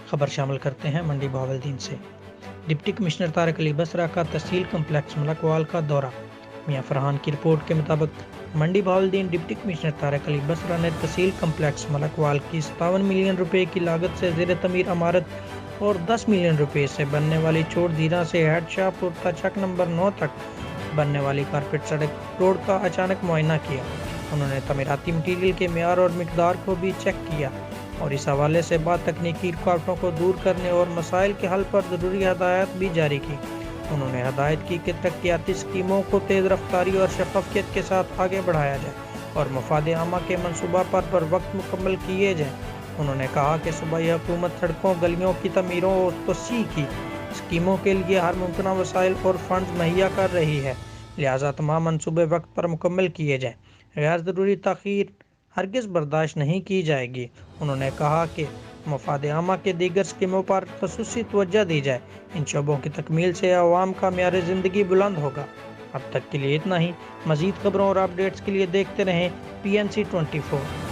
خبر شامل کرتے ہیں منڈی بہاولدین سے۔ ڈپٹی کمشنر طارق علی بسرا کا تحصیل کمپلیکس ملکوال کا دورہ۔ میاں فرحان کی رپورٹ کے مطابق منڈی بہاولدین ڈپٹی کمشنر طارق علی بسرا نے تحصیل کمپلیکس ملکوال کی 57 ملین روپے کی لاگت سے زیر تعمیر عمارت اور 10 ملین روپے سے بننے والی چوڑ دھیرا سے ہیڈ شاہ پور تچک نمبر 9 تک بننے والی کارپیٹ سڑک روڈ کا اچانک معائنہ کیا۔ انہوں نے تعمیراتی مٹیریل کے معیار اور مقدار کو بھی چیک کیا اور اس حوالے سے بعد تکنیکی رکاوٹوں کو دور کرنے اور مسائل کے حل پر ضروری ہدایات بھی جاری کی۔ انہوں نے ہدایت کی کہ ترقیاتی اسکیموں کو تیز رفتاری اور شفافیت کے ساتھ آگے بڑھایا جائے اور مفاد عامہ کے منصوبہ پر وقت مکمل کیے جائیں۔ انہوں نے کہا کہ صوبائی حکومت سڑکوں، گلیوں کی تعمیروں اور توسیع کی اسکیموں کے لیے ہر ممکنہ وسائل اور فنڈز مہیا کر رہی ہے، لہٰذا تمام منصوبے وقت پر مکمل کیے جائیں۔ غیر ضروری تاخیر ہرگز برداشت نہیں کی جائے گی۔ انہوں نے کہا کہ مفاد عامہ کے دیگر اسکیموں پر خصوصی توجہ دی جائے۔ ان شعبوں کی تکمیل سے عوام کا معیار زندگی بلند ہوگا۔ اب تک کے لیے اتنا ہی۔ مزید خبروں اور اپڈیٹس کے لیے دیکھتے رہیں PNC 24۔